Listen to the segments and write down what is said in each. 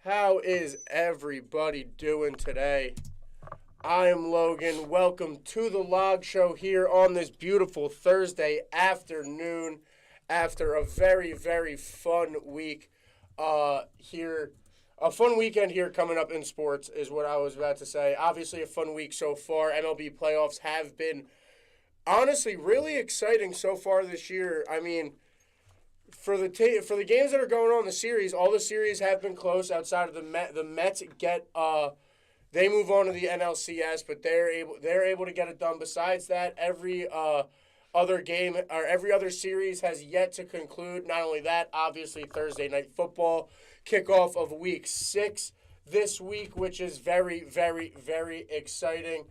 How is everybody doing today? I am Logan. Welcome to the Log Show here on this beautiful Thursday afternoon after a very fun week here. A fun weekend here coming up in sports is what I was about to say. Obviously, a fun week so far. MLB playoffs have been honestly really exciting so far this year. I mean, for the games that are going on in the series, all the series have been close. Outside of the Mets get they move on to the NLCS, but they're able to get it done. Besides that, every other game or every other series has yet to conclude. Not only that, obviously Thursday night football kickoff of week 6 this week, which is very exciting.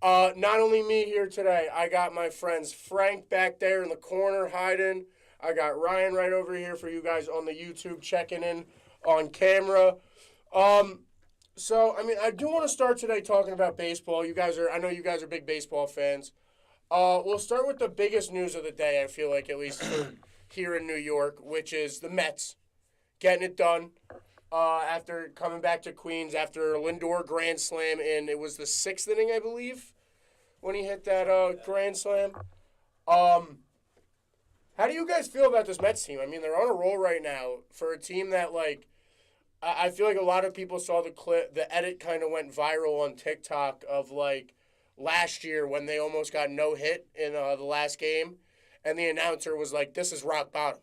Not only me here today, I got my friends Frank back there in the corner hiding. I got Ryan right over here for you guys on the YouTube checking in on camera. I do want to start today talking about baseball. I know you guys are big baseball fans. We'll start with the biggest news of the day, I feel like, at least for here in New York, which is the Mets getting it done after coming back to Queens after a Lindor grand slam it was the 6th inning, I believe, when he hit that grand slam. How do you guys feel about this Mets team? I mean, they're on a roll right now for a team that, like, I feel like a lot of people saw the clip. The edit kind of went viral on TikTok of, like, last year when they almost got no hit in the last game, and the announcer was like, "This is rock bottom."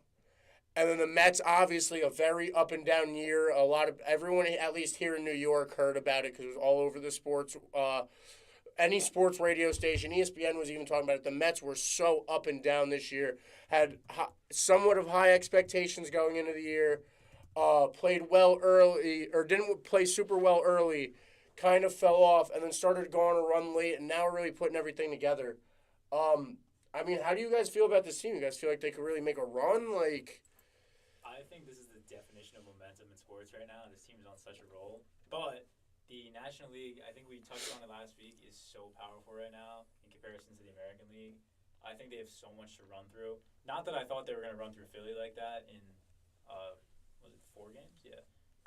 And then the Mets, obviously, a very up and down year. A lot of everyone, at least here in New York, heard about it because it was all over the sports. Any sports radio station, ESPN was even talking about it. The Mets were so up and down this year. Had somewhat of high expectations going into the year. Played well early, or didn't play super well early, kind of fell off, and then started going on a run late, and now we're really putting everything together. I mean, how do you guys feel about this team? You guys feel like they could really make a run? Like, I think this is the definition of momentum in sports right now. This team is on such a roll. But the National League, I think we touched on it last week, is so powerful right now in comparison to the American League. I think they have so much to run through. Not that I thought they were going to run through Philly like that in, was it 4 games? Yeah.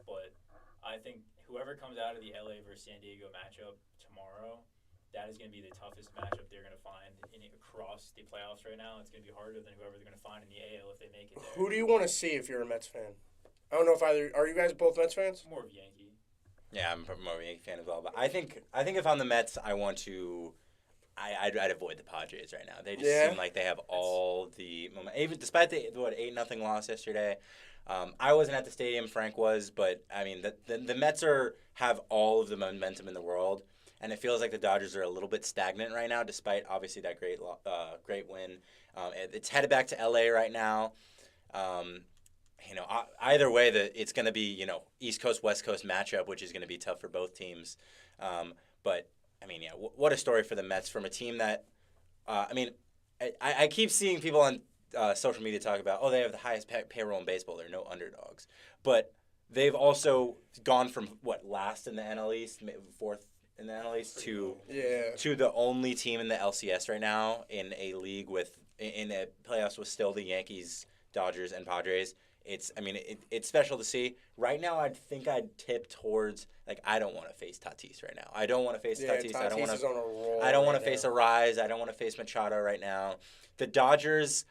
But I think whoever comes out of the LA versus San Diego matchup tomorrow, that is going to be the toughest matchup they're going to find across the playoffs right now. It's going to be harder than whoever they're going to find in the AL if they make it there. who do you want to see if you're a Mets fan? I don't know if are you guys both Mets fans? More of Yankee. Yeah, I'm more of a Yankee fan as well. But I think if I'm the Mets, I want to. I'd avoid the Padres right now. They just seem like they have all the momentum. Even despite the 8-0 loss yesterday. I wasn't at the stadium. Frank was, but I mean the Mets have all of the momentum in the world, and it feels like the Dodgers are a little bit stagnant right now, despite obviously that great win. It's headed back to LA right now. Either way, it's going to be East Coast West Coast matchup, which is going to be tough for both teams. But I mean, what a story for the Mets from a team that, I keep seeing people on social media talk about, they have the highest payroll in baseball. They're no underdogs, but they've also gone from last in the NL East, fourth in the NL East to the only team in the LCS right now in a league in the playoffs with still the Yankees, Dodgers, and Padres. It's special to see. Right now, I'd tip towards I don't want to face Tatis right now. I don't want to face Tatis. Tatis I don't want to face Arise. I don't want to face Machado right now. The Dodgers,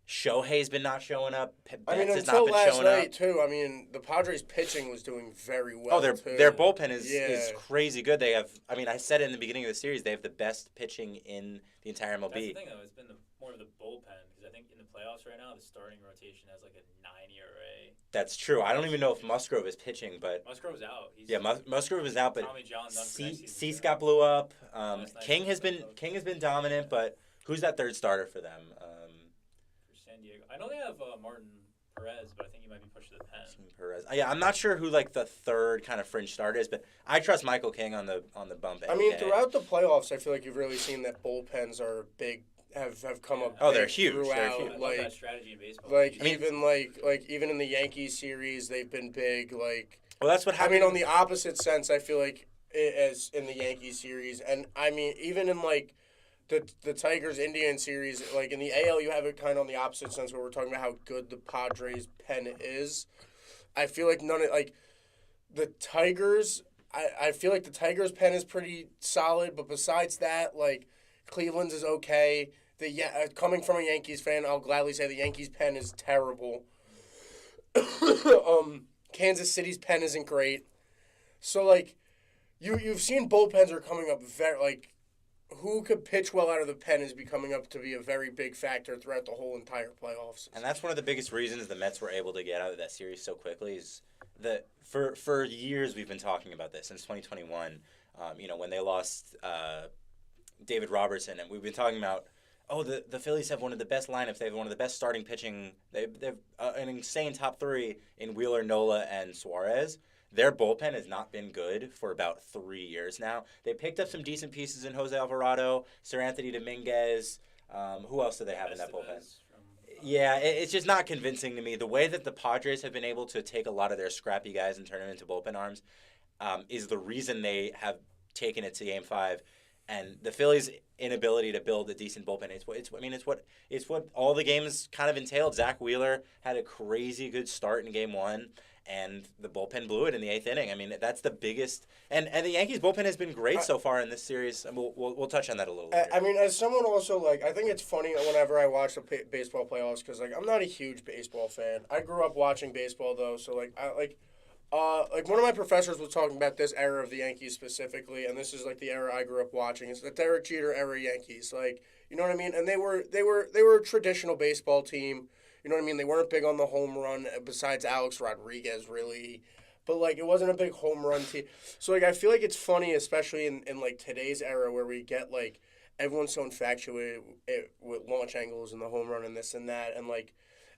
Shohei's been not showing up. Until last night too. I mean, the Padres pitching was doing very well. Their bullpen is crazy good. They have. I said it in the beginning of the series. They have the best pitching in the entire MLB. That's the thing, though. It's been more of the bullpen because I think in the playoffs right now, the starting rotation has like a 9 ERA. That's true. I don't even know if Musgrove is pitching, but Musgrove's out. Musgrove is out, but Tommy John Cease blew up. King has been dominant, but who's that third starter for them? For San Diego, I know they have Martin Perez, but I think he might be pushed to the pen. Perez. Yeah, I'm not sure who the third kind of fringe starter is, but I trust Michael King on the bump. Throughout the playoffs, I feel like you've really seen that bullpens are big. Have come up. They're huge. Throughout, they're huge. I love that strategy in baseball. Even in the Yankees series, they've been big. Well, that's what happened. On the opposite sense, I feel like as in the Yankees series, and even in the Tigers Indian series, in the AL, you have it kind of on the opposite sense where we're talking about how good the Padres pen is. I feel like the Tigers, I feel like the Tigers' pen is pretty solid, but besides that, like, Cleveland's is okay. Coming from a Yankees fan, I'll gladly say the Yankees' pen is terrible. Kansas City's pen isn't great. So, like, you've seen bullpens are coming up very, like, who could pitch well out of the pen is becoming up to be a very big factor throughout the whole entire playoffs. And that's one of the biggest reasons the Mets were able to get out of that series so quickly is that for years we've been talking about this since 2021. When they lost David Robertson, and we've been talking about, the Phillies have one of the best lineups. They have one of the best starting pitching. They've an insane top three in Wheeler, Nola, and Suarez. Their bullpen has not been good for about 3 years now. They picked up some decent pieces in Jose Alvarado, Sir Anthony Dominguez. Who else do they have in that bullpen? Yeah, it's just not convincing to me. The way that the Padres have been able to take a lot of their scrappy guys and turn them into bullpen arms is the reason they have taken it to Game 5. And the Phillies' inability to build a decent bullpen, it's what all the games kind of entailed. Zach Wheeler had a crazy good start in Game 1. And the bullpen blew it in the 8th inning. I mean, that's the biggest. And the Yankees' bullpen has been great so far in this series. And we'll touch on that a little later. I mean, as someone also, like, I think it's funny whenever I watch the baseball playoffs because, like, I'm not a huge baseball fan. I grew up watching baseball, though. So, like, one of my professors was talking about this era of the Yankees specifically, and this is, like, the era I grew up watching. It's the Derek Jeter era Yankees. Like, you know what I mean? And they were a traditional baseball team. You know what I mean? They weren't big on the home run besides Alex Rodriguez, really. But, like, it wasn't a big home run team. So, like, I feel like it's funny, especially in like, today's era where we get, like, everyone's so infatuated with launch angles and the home run and this and that. And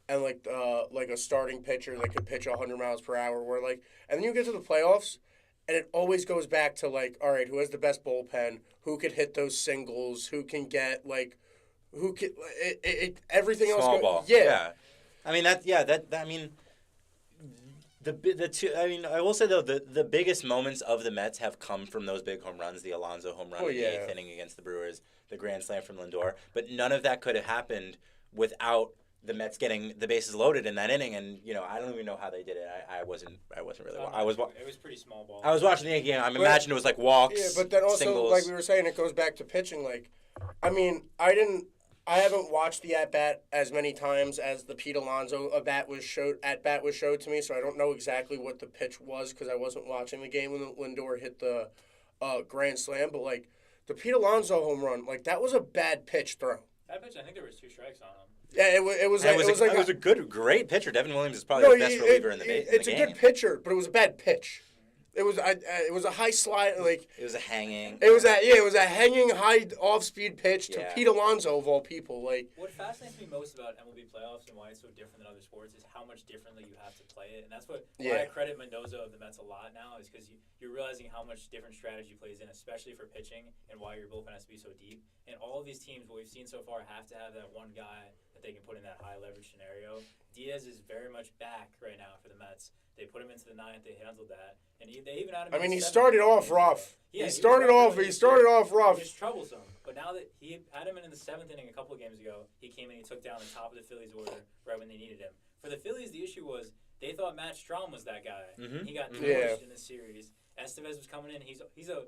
a starting pitcher that could pitch 100 miles per hour. And then you get to the playoffs, and it always goes back to, like, all right, who has the best bullpen? Who could hit those singles? Who can get, like... Who can everything else? Small ball. Yeah. I mean the two. I mean, I will say though the biggest moments of the Mets have come from those big home runs. The Alonso home run in the 8th inning against the Brewers, the grand slam from Lindor. But none of that could have happened without the Mets getting the bases loaded in that inning. And I don't even know how they did it. I wasn't really. It was pretty small ball. I was watching the Yankee game. I imagine it was like walks. Yeah, but then also singles. like we were saying, it goes back to pitching. Like, I mean, I haven't watched the at-bat as many times as the Pete Alonso at-bat was showed to me, so I don't know exactly what the pitch was because I wasn't watching the game when Lindor hit the grand slam. But, like, the Pete Alonso home run, like, that was a bad pitch throw. That pitch, I think there was 2 strikes on him. Yeah, it was a good pitcher. Devin Williams is probably the best reliever in the game. It's a good pitcher, but it was a bad pitch. It was a high slide, like it was a hanging. It was a hanging high off-speed pitch to Pete Alonso of all people. Like, what fascinates me most about MLB playoffs and why it's so different than other sports is how much differently you have to play it, and that's why I credit Mendoza of the Mets a lot now is because you're realizing how much different strategy plays in, especially for pitching, and why your bullpen has to be so deep. And all of these teams, what we've seen so far, have to have that one guy that they can put in that high leverage scenario. Diaz is very much back right now for the Mets. They put him into the 9th. They handled that, and they even had him. I mean, he started off rough. Yeah, he started off rough. He was troublesome, but now that he had him in the 7th inning a couple of games ago, he came in. He took down the top of the Phillies order right when they needed him. For the Phillies, the issue was they thought Matt Strahm was that guy. Mm-hmm. He got pushed in this series. Estevez was coming in. He's a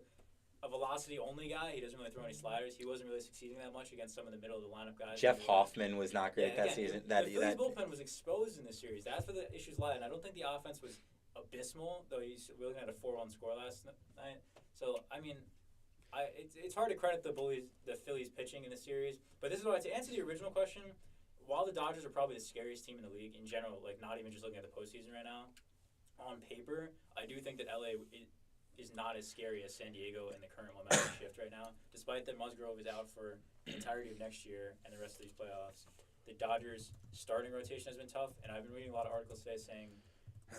velocity only guy. He doesn't really throw any sliders. He wasn't really succeeding that much against some of the middle of the lineup guys. Jeff Hoffman was not great that season. The Phillies bullpen was exposed in this series. That's where the issues lie, and I don't think the offense was abysmal, though we're looking at a 4-1 score last night. So, I mean, it's hard to credit the Phillies pitching in the series. But this is why, to answer the original question, while the Dodgers are probably the scariest team in the league in general, like not even just looking at the postseason right now, on paper, I do think that LA is not as scary as San Diego in the current momentum shift right now. Despite that Musgrove is out for the entirety of next year and the rest of these playoffs, the Dodgers' starting rotation has been tough, and I've been reading a lot of articles today saying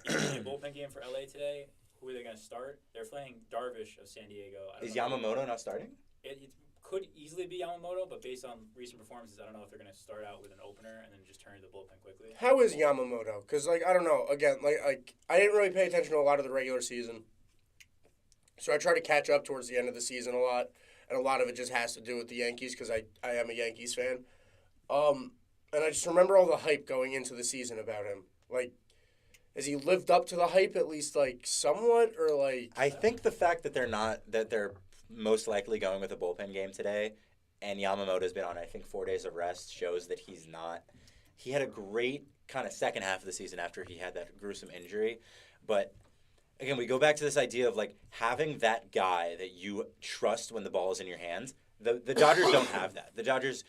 a bullpen game for LA today. Who are they going to start? They're playing Darvish of San Diego. Is Yamamoto not starting? It could easily be Yamamoto, but based on recent performances, I don't know if they're going to start out with an opener and then just turn to the bullpen quickly. How is Yamamoto? Because, like, I don't know. Again, like I didn't really pay attention to a lot of the regular season. So I try to catch up towards the end of the season a lot. And a lot of it just has to do with the Yankees because I am a Yankees fan. And I just remember all the hype going into the season about him. Like, has he lived up to the hype at least like somewhat or like? I think the fact that they're most likely going with a bullpen game today, and Yamamoto's been on I think 4 days of rest shows that he's not. He had a great kind of second half of the season after he had that gruesome injury, but again we go back to this idea of like having that guy that you trust when the ball is in your hands. The Dodgers don't have that. The Dodgers,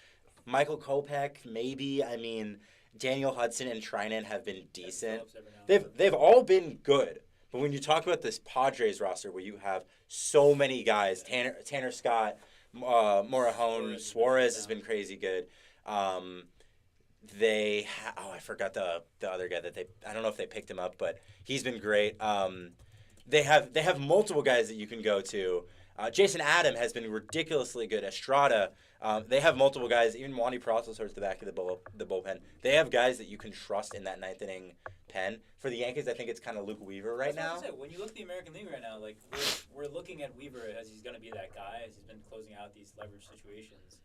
Michael Kopech maybe. I mean, Daniel Hudson and Trinan have been decent. They've all been good. But when you talk about this Padres roster where you have so many guys, Tanner Scott, Morajón, Suarez has been crazy good. I forgot the other guy that I don't know if they picked him up, but he's been great. They have multiple guys that you can go to. Jason Adam has been ridiculously good. Estrada, they have multiple guys. Even Wandy Peralta's towards the back of the bullpen. They have guys that you can trust in that ninth inning pen. For the Yankees, I think it's kind of Luke Weaver right now. When you look at the American League right now, like we're looking at Weaver as he's going to be that guy, as he's been closing out these leverage situations.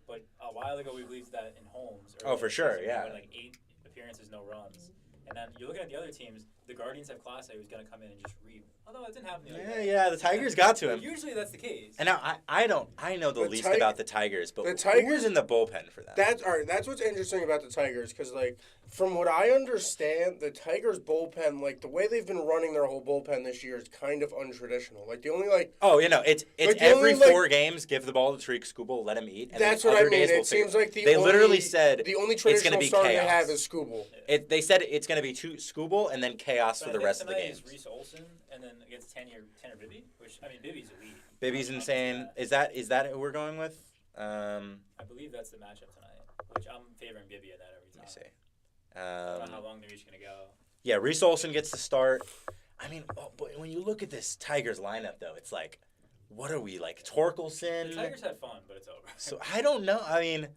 But a while ago, we believed that in Holmes. Oh, for sure, yeah. Like 8 appearances, no runs. And then you're looking at the other teams. The Guardians have Clase, who's going to come in and just reap. Although it didn't happen the other day. Yeah, the Tigers got to him. Usually that's the case. And now I know the least about the Tigers, but the Tigers, who's in the bullpen for that? That's all right. That's what's interesting about the Tigers, because like from what I understand, the Tigers bullpen, like the way they've been running their whole bullpen this year is kind of untraditional. Like the only like it's like every 4 games, give the ball to Tariq Skubal, let him eat. And that's what I mean. It seems like they literally said the only traditional starter they have is Skubal. They said it's going to be Skubal and then chaos for the rest of the games. Reese Olson and then against Tanner Bibby, which I mean Bibby's elite. Bibby's insane. Is that who we're going with? I believe that's the matchup tonight, which I'm favoring Bibby in that every time. Let me see. I don't know how long they're each going to go. Yeah, Reese Olson gets the start. I mean, but when you look at this Tigers lineup, though, it's like, what are we, like, Torkelson? The Tigers had fun, but it's over. So, I don't know. I mean,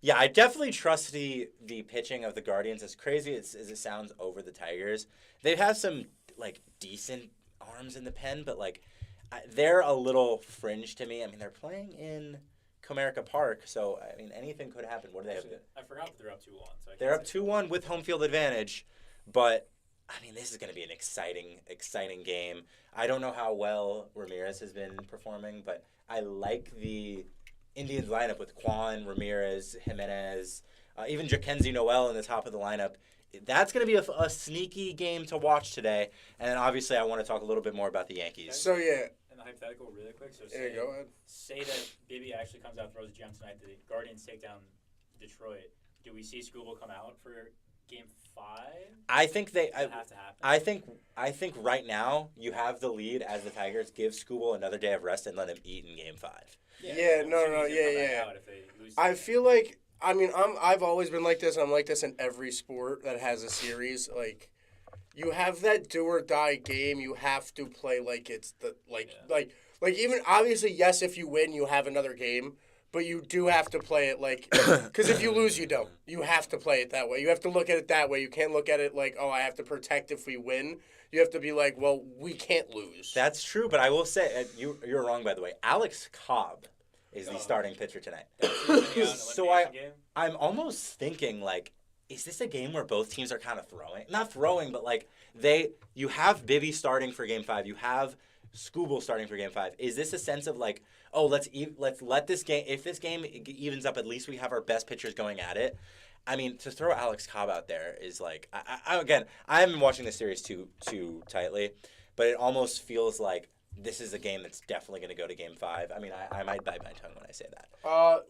yeah, I definitely trust the pitching of the Guardians. As crazy as it sounds over the Tigers, they have some, like, decent arms in the pen, but, like, they're a little fringe to me. I mean, they're playing in Comerica Park, so I mean anything could happen. What do they have? I forgot that they're up 2-1. So they're up 2-1 with home field advantage, but I mean this is going to be an exciting game. I don't know how well Ramirez has been performing, but I like the Indians lineup with Kwan, Ramirez, Jimenez, even Jackenzie Noel in the top of the lineup. That's going to be a sneaky game to watch today, and then obviously I want to talk a little bit more about the Yankees. So yeah. The hypothetical really quick. So go ahead. Say that Bibby actually comes out and throws a gem tonight. The Guardians take down Detroit. Do we see Skubal come out for Game 5? I think Does that have to happen? I think right now you have the lead as the Tigers. Give Skubal another day of rest and let him eat in Game 5. Yeah. I feel like I've always been like this. I'm like this in every sport that has a series. Like. You have that do or die game. You have to play like it's like even obviously yes, if you win you have another game, but you do have to play it like because if you lose you don't. You have to play it that way. You have to look at it that way. You can't look at it like I have to protect if we win. You have to be like we can't lose. That's true, but I will say you're wrong by the way. Alex Cobb is the starting pitcher tonight. So I'm almost thinking like. Is this a game where both teams are kind of throwing? Not throwing, but like you have Bibby starting for Game 5. You have Skubal starting for Game 5. Is this a sense of like, let's let this game. If this game evens up, at least we have our best pitchers going at it. I mean, to throw Alex Cobb out there is like, I haven't been watching the series too tightly, but it almost feels like this is a game that's definitely going to go to Game 5. I mean, I might bite my tongue when I say that.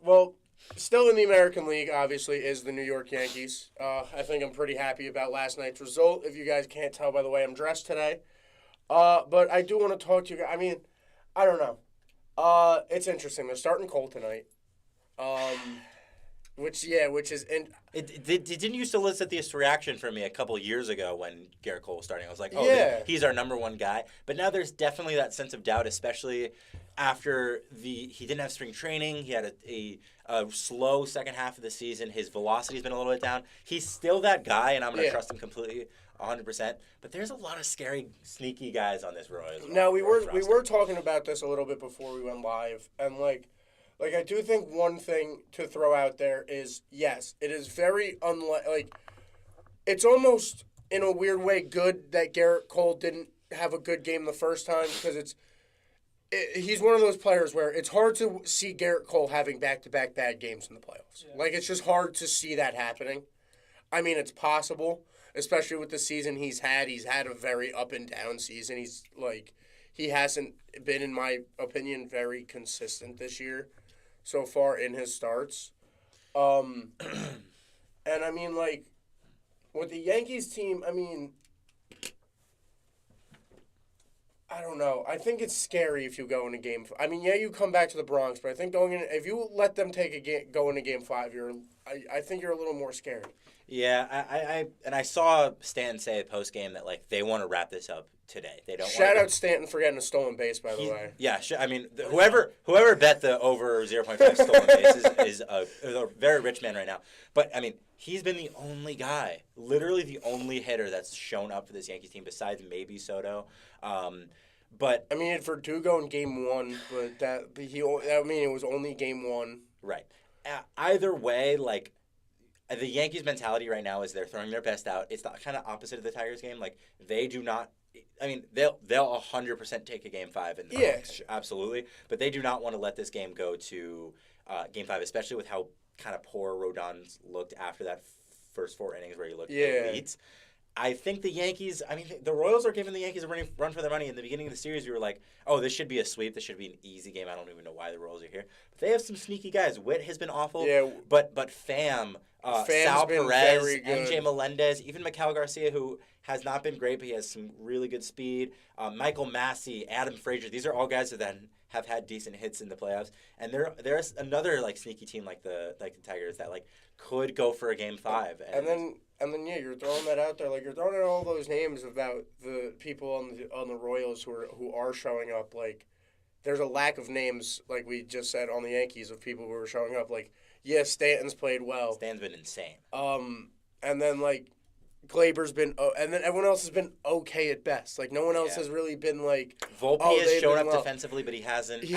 Well. Still in the American League, obviously, is the New York Yankees. I think I'm pretty happy about last night's result. If you guys can't tell by the way I'm dressed today. But I do want to talk to you guys. I mean, I don't know. It's interesting. They're starting Cole tonight. Which is... Didn't you solicit this reaction from me a couple years ago when Garrett Cole was starting? I was like, he's our number one guy. But now there's definitely that sense of doubt, especially after he didn't have spring training. He had a slow second half of the season. His velocity's been a little bit down. He's still that guy, and I'm going to trust him completely, 100%. But there's a lot of scary, sneaky guys on this Royals. Now, we were talking about this a little bit before we went live, and like I do think one thing to throw out there is, yes, it is very it's almost in a weird way good that Garrett Cole didn't have a good game the first time because he's one of those players where it's hard to see Garrett Cole having back-to-back bad games in the playoffs. Yeah. Like, it's just hard to see that happening. I mean, it's possible, especially with the season he's had. He's had a very up-and-down season. He hasn't been, in my opinion, very consistent this year so far in his starts. And, I mean, like, with the Yankees team, I mean, I don't know. I think it's scary if you go into game. I mean, yeah, you come back to the Bronx, but I think if you let them go into game 5, I think you're a little more scared. Yeah, I saw Stanton say post game that like they want to wrap this up today. They don't. Shout out Stanton for getting a stolen base, by the way. Yeah, I mean, whoever bet the over 0.5 stolen bases is a very rich man right now. But I mean, he's been the only guy, literally the only hitter that's shown up for this Yankees team besides maybe Soto. But I mean, Verdugo in game 1, but it was only game 1. Right. Either way, like. The Yankees' mentality right now is they're throwing their best out. It's the kind of opposite of the Tigers game. Like, they do not – I mean, they'll 100% take a Game 5 in the Bronx, absolutely. But they do not want to let this game go to Game 5, especially with how kind of poor Rodon looked after that first 4 innings where he looked elite. I think the Yankees – I mean, the Royals are giving the Yankees a run for their money. In the beginning of the series, we were like, oh, this should be a sweep. This should be an easy game. I don't even know why the Royals are here. But they have some sneaky guys. Witt has been awful. Yeah. But Pham – Sal Perez, MJ Melendez, even Miguel Garcia, who has not been great, but he has some really good speed. Michael Massey, Adam Frazier, these are all guys that have had decent hits in the playoffs. And there's another like sneaky team like the Tigers that like could go for a Game 5. And then yeah, you're throwing that out there, like you're throwing out all those names about the people on the Royals who are showing up. Like, there's a lack of names, like we just said on the Yankees, of people who are showing up. Like, yeah, Stanton's played well. Stanton's been insane. And then like Glaber's been, and then everyone else has been okay at best. Like, no one else has really been like. Volpe has shown up defensively, but he hasn't. He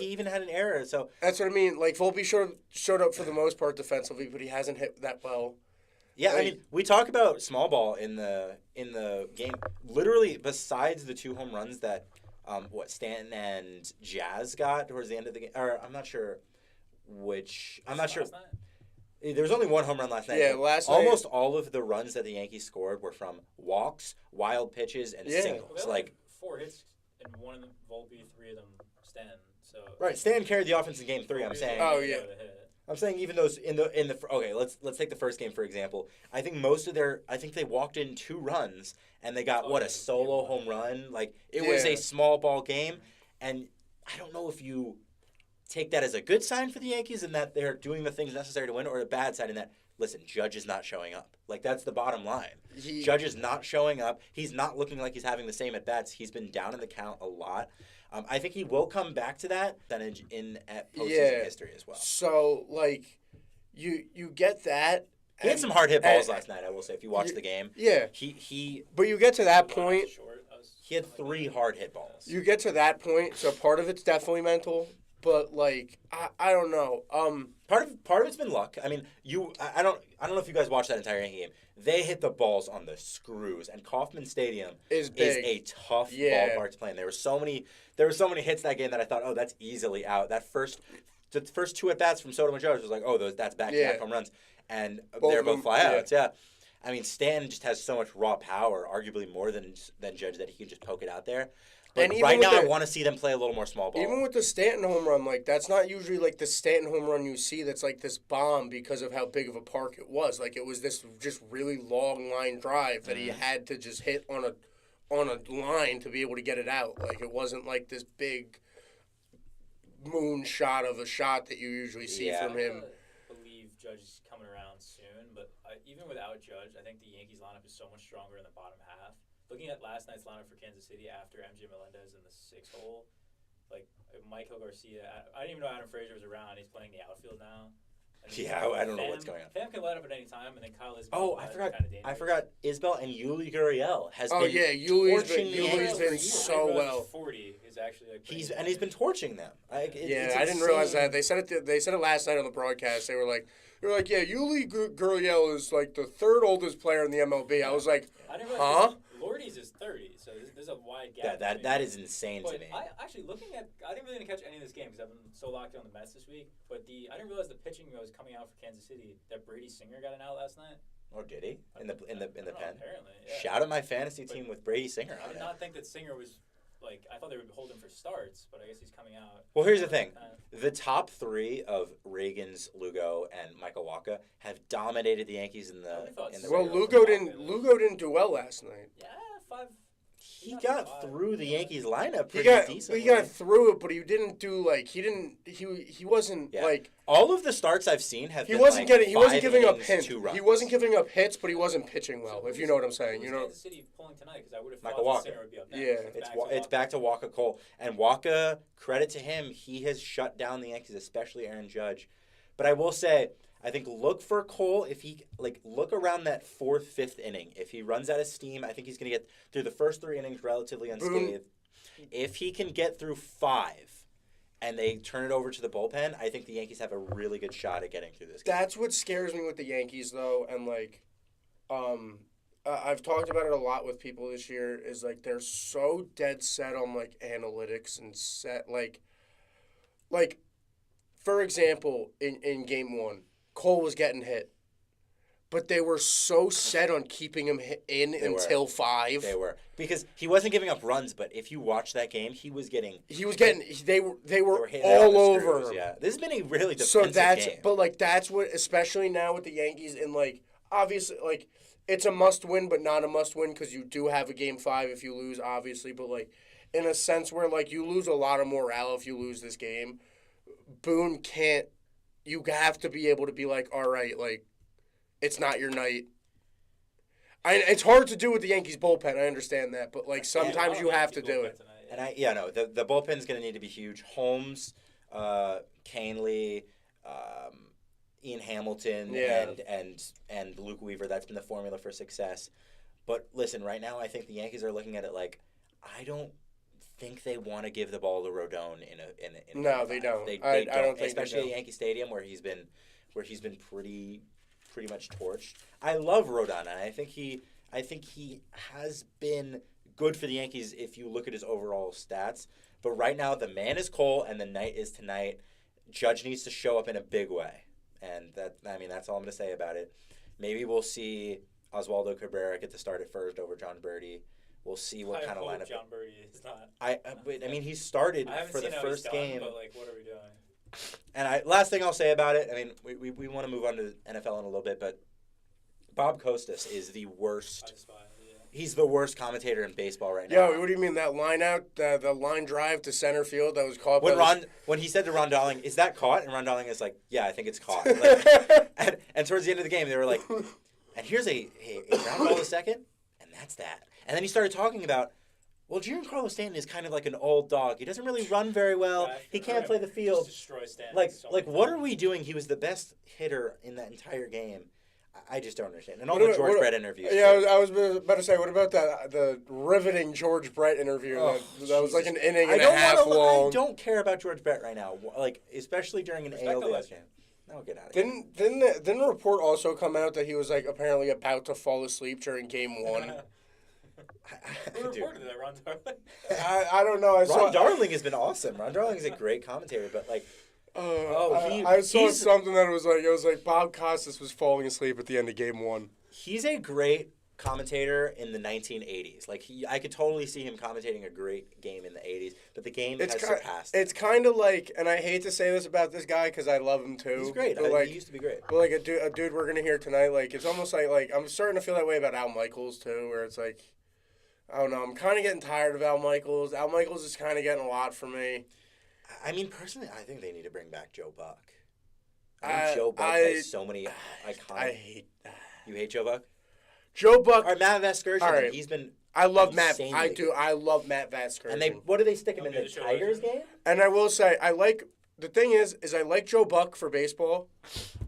even had an error. So that's what I mean. Like, Volpe showed up for the most part defensively, but he hasn't hit that well. Yeah, I mean, we talk about small ball in the game. Literally, besides the 2 home runs that Stanton and Jazz got towards the end of the game, or I'm not sure. There was only 1 home run last night. Yeah, last night. Almost all of the runs that the Yankees scored were from walks, wild pitches, and singles. Well, like 4 hits, and 1 of them Volpe, 3 of them Stanton. So right, Stanton carried the offense in Game 3. I'm saying. Oh yeah. I'm saying even those in the okay. Let's take the first game for example. I think they walked in 2 runs and they got a solo home run. Like, it was a small ball game, and I don't know if you take that as a good sign for the Yankees and that they're doing the things necessary to win, or a bad sign in that, listen, Judge is not showing up. Like, that's the bottom line. Judge is not showing up. He's not looking like he's having the same at-bats. He's been down in the count a lot. I think he will come back to that percentage at postseason history as well. So, like, you get that. He had some hard hit balls last night, I will say, if you watch the game. Yeah. But you get to that point. He had 3 hard hit balls. You get to that point, so part of it's definitely mental. But like, I don't know. Part of it's been luck. I mean, I don't know if you guys watched that entire Yankee game. They hit the balls on the screws, and Kauffman Stadium is a tough ballpark to play in. There were so many hits that game that I thought, oh, that's easily out. The first 2 at bats from Soto and Judge was like, oh, that's back-to-back home runs, and they're both flyouts. Yeah. I mean, Stan just has so much raw power, arguably more than Judge, that he can just poke it out there. But right now, I want to see them play a little more small ball. Even with the Stanton home run, like, that's not usually like the Stanton home run you see that's like this bomb because of how big of a park it was. Like, it was this just really long line drive that he had to just hit on a line to be able to get it out. Like, it wasn't like this big moon shot of a shot that you usually see from him. I believe Judge is coming around soon, but even without Judge, I think the Yankees lineup is so much stronger in the bottom half. Looking at last night's lineup for Kansas City after MJ Melendez in the 6th hole, like Michael Garcia, I didn't even know Adam Frazier was around. He's playing the outfield now. Yeah, I don't know what's going on. Pham can light up at any time, and then Kyle Isbell. Oh, I forgot. Isbell and Yuli Gurriel has been Yuli's been so well. 40 is actually like he's been torching them. I didn't realize that. They said it last night on the broadcast. They were like, yeah, Yuli Gurriel is like the third oldest player in the MLB. I was like, huh? Lordy's is 30, so there's a wide gap. That is insane to me. I didn't really catch any of this game because I've been so locked in on the Mets this week. But I didn't realize the pitching was coming out for Kansas City. That Brady Singer got an out last night. Oh, did he? In the pen? Apparently, yeah. Shout out my fantasy team with Brady Singer. I did not think that Singer was I thought they would hold him for starts, but I guess he's coming out. Well, here's the thing: the top three of Reagan's, Lugo, and Michael Wacha have dominated the Yankees in the. Well, Lugo didn't do well last night. Yeah, 5. He got through the Yankees lineup pretty decently. He got through it, but he didn't do he wasn't like all of the starts I've seen have. He wasn't giving up hits. He wasn't giving up hits, but he wasn't pitching well. If you know what I'm saying, Kansas City pulling tonight because I would have Michael thought Singer would be up next. Yeah, it's back to Wacha Cole, and Wacha, credit to him, he has shut down the Yankees, especially Aaron Judge. But I will say, I think look for Cole if he look around that 4th, 5th inning. If he runs out of steam, I think he's going to get through the first 3 innings relatively unscathed. If he can get through 5 and they turn it over to the bullpen, I think the Yankees have a really good shot at getting through this game. That's what scares me with the Yankees though, and I've talked about it a lot with people this year is they're so dead set on analytics and set for example, in game 1, Cole was getting hit, but they were so set on keeping him until 5. They were because he wasn't giving up runs, but if you watch that game, they were all over him. Yeah, this has been a really defensive game. But that's what, especially now with the Yankees, and obviously it's a must win, but not a must win because you do have a game 5 if you lose, obviously. But in a sense where you lose a lot of morale if you lose this game, Boone can't. You have to be able to be all right, it's not your night. It's hard to do with the Yankees bullpen. I understand that, but sometimes you have to do it. Tonight, and the bullpen's going to need to be huge. Holmes, Canley, Ian Hamilton, and Luke Weaver. That's been the formula for success. But listen, right now I think the Yankees are looking at it I don't think they want to give the ball to Rodon in no, they don't. They don't. I don't think especially they do. at Yankee Stadium where he's been pretty much torched. I love Rodon, and I think he has been good for the Yankees if you look at his overall stats. But right now the man is Cole and the night is tonight. Judge needs to show up in a big way. And that's all I'm going to say about it. Maybe we'll see Oswaldo Cabrera get to start at first over John Birdie. We'll see what kind of lineup. John Birdie is not. He started for the first game. But what are we doing? And last thing I'll say about it. We want to move on to NFL in a little bit, but Bob Costas is the worst. He's the worst commentator in baseball right now. Yo, what do you mean that line out, the line drive to center field that was caught? When he said to Ron Darling, "Is that caught?" and Ron Darling is like, "Yeah, I think it's caught." and towards the end of the game, they were like, "And here's a ground ball to second, and that's that." And then he started talking about, well, Giancarlo Stanton is kind of like an old dog. He doesn't really run very well. He can't play the field. Destroy Stanton. What are we doing? He was the best hitter in that entire game. I just don't understand. And all the George Brett interviews. Yeah, I was about to say, what about the riveting George Brett interview? That was an inning and a half long. I don't care about George Brett right now, especially during an ALDS game. No, get out of here. Didn't the report also come out that he was apparently about to fall asleep during game 1? Who reported that, Ron Darling? I don't know. Ron Darling has been awesome. Ron Darling is a great commentator, but I saw something that was Bob Costas was falling asleep at the end of game 1. He's a great commentator in the 1980s. I could totally see him commentating a great game in the 80s, but the game has surpassed. It's kind of and I hate to say this about this guy because I love him too. He's great. He used to be great. But a dude we're gonna hear tonight, it's almost like I'm starting to feel that way about Al Michaels too, where it's I don't know. I'm kind of getting tired of Al Michaels. Al Michaels is kind of getting a lot for me. Personally, I think they need to bring back Joe Buck. Joe Buck has so many iconic. I hate that. You hate Joe Buck? Joe Buck. Or Matt Vasgersian. All right. He's been. I love Matt. I do. I love Matt Vasgersian. And what do they stick him in the Tigers game? And I will say, the thing is I like Joe Buck for baseball,